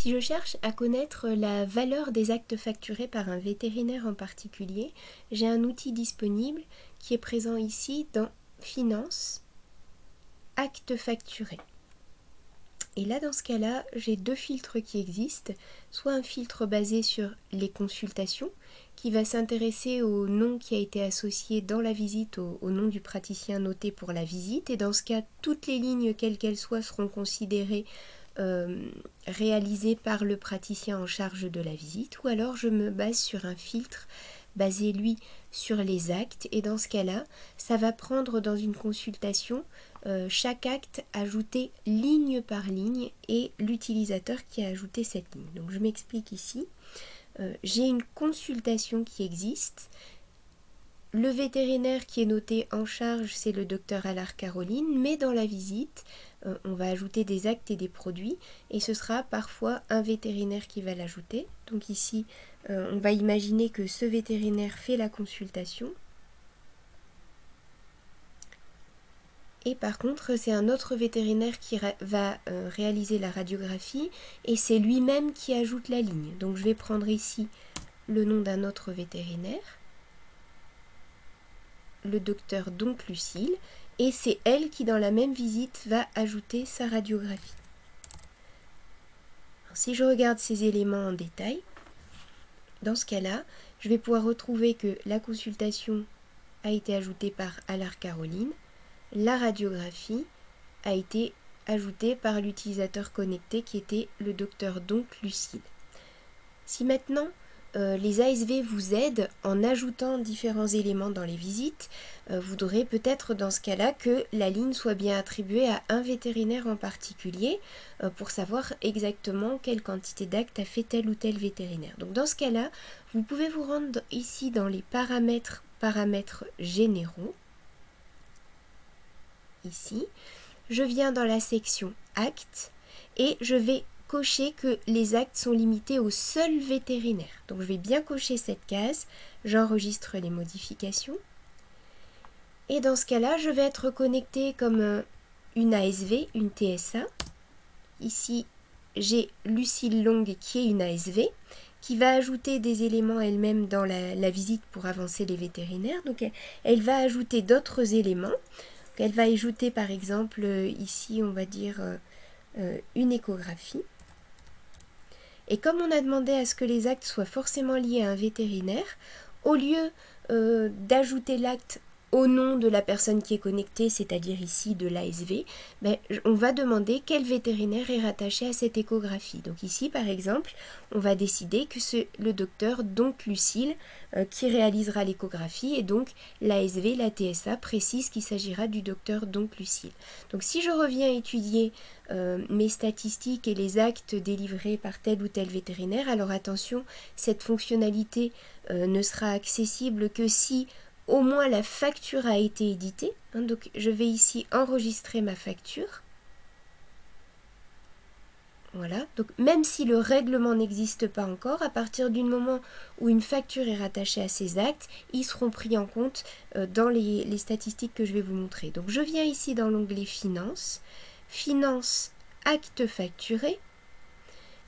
Si je cherche à connaître la valeur des actes facturés par un vétérinaire en particulier, j'ai un outil disponible qui est présent ici dans Finances, Actes facturés. Et là, dans ce cas-là, j'ai deux filtres qui existent, soit un filtre basé sur les consultations, qui va s'intéresser au nom qui a été associé dans la visite, au nom du praticien noté pour la visite, et dans ce cas, toutes les lignes, quelles qu'elles soient, seront considérées réalisées par le praticien en charge de la visite, ou alors je me base sur un filtre basé, lui, sur les actes, et dans ce cas-là, ça va prendre dans une consultation chaque acte ajouté ligne par ligne et l'utilisateur qui a ajouté cette ligne. Donc je m'explique ici. J'ai une consultation qui existe. Le vétérinaire qui est noté en charge, c'est le docteur Allard Caroline, mais dans la visite, on va ajouter des actes et des produits, et ce sera parfois un vétérinaire qui va l'ajouter. Donc ici, on va imaginer que ce vétérinaire fait la consultation. Et par contre, c'est un autre vétérinaire qui va réaliser la radiographie, et c'est lui-même qui ajoute la ligne. Donc je vais prendre ici le nom d'un autre vétérinaire, le docteur donc Lucille, et c'est elle qui dans la même visite va ajouter sa radiographie. Alors, si je regarde ces éléments en détail, dans ce cas-là, je vais pouvoir retrouver que la consultation a été ajoutée par Allard Caroline, la radiographie a été ajoutée par l'utilisateur connecté qui était le docteur donc Lucille. Si maintenant les ASV vous aident en ajoutant différents éléments dans les visites, vous voudrez peut-être dans ce cas-là que la ligne soit bien attribuée à un vétérinaire en particulier pour savoir exactement quelle quantité d'actes a fait tel ou tel vétérinaire. Donc dans ce cas-là, vous pouvez vous rendre ici dans les paramètres généraux. Ici, je viens dans la section actes et je vais cocher que les actes sont limités au seul vétérinaire. Donc je vais bien cocher cette case, j'enregistre les modifications. Et dans ce cas-là, je vais être connecté comme une ASV, une TSA. Ici, j'ai Lucille Long qui est une ASV, qui va ajouter des éléments elle-même dans la visite pour avancer les vétérinaires. Donc elle va ajouter d'autres éléments. Donc, elle va ajouter par exemple, ici on va dire une échographie. Et comme on a demandé à ce que les actes soient forcément liés à un vétérinaire, au lieu d'ajouter l'acte au nom de la personne qui est connectée, c'est-à-dire ici de l'ASV, on va demander quel vétérinaire est rattaché à cette échographie. Donc ici, par exemple, on va décider que c'est le docteur donc Lucille qui réalisera l'échographie, et donc l'ASV, la TSA, précise qu'il s'agira du docteur donc Lucille. Donc si je reviens étudier mes statistiques et les actes délivrés par tel ou tel vétérinaire, alors attention, cette fonctionnalité ne sera accessible que si au moins la facture a été éditée. Donc je vais ici enregistrer ma facture. Voilà, donc même si le règlement n'existe pas encore, à partir du moment où une facture est rattachée à ces actes, ils seront pris en compte dans les statistiques que je vais vous montrer. Donc je viens ici dans l'onglet Finances, Finances, Actes facturés.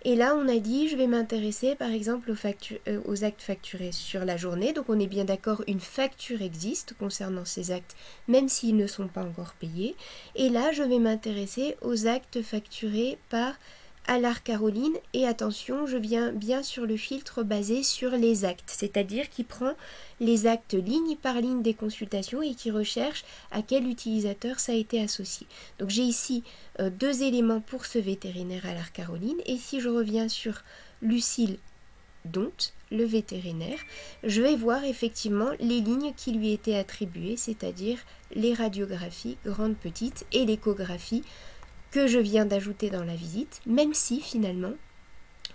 Et là, on a dit, je vais m'intéresser par exemple aux actes facturés sur la journée. Donc on est bien d'accord, une facture existe concernant ces actes, même s'ils ne sont pas encore payés. Et là, je vais m'intéresser aux actes facturés par Allard Caroline. Et attention, je viens bien sur le filtre basé sur les actes, c'est-à-dire qui prend les actes ligne par ligne des consultations et qui recherche à quel utilisateur ça a été associé. Donc j'ai ici deux éléments pour ce vétérinaire Allard Caroline, et si je reviens sur Lucille Donte, le vétérinaire, je vais voir effectivement les lignes qui lui étaient attribuées, c'est-à-dire les radiographies grandes, petites et l'échographie que je viens d'ajouter dans la visite, même si finalement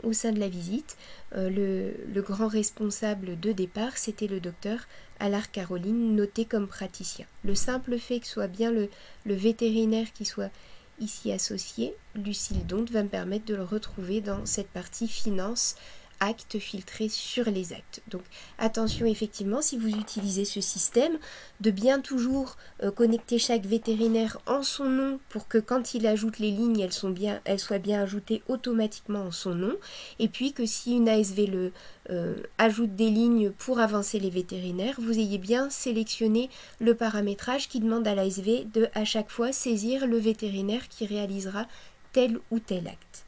au sein de la visite, le grand responsable de départ, c'était le docteur Allard Caroline, noté comme praticien. Le simple fait que ce soit bien le vétérinaire qui soit ici associé, Lucille Donte, va me permettre de le retrouver dans cette partie finance, actes filtrés sur les actes. Donc attention effectivement si vous utilisez ce système de bien toujours connecter chaque vétérinaire en son nom pour que quand il ajoute les lignes elles soient bien ajoutées automatiquement en son nom, et puis que si une ASV ajoute des lignes pour avancer les vétérinaires, vous ayez bien sélectionné le paramétrage qui demande à l'ASV de à chaque fois saisir le vétérinaire qui réalisera tel ou tel acte.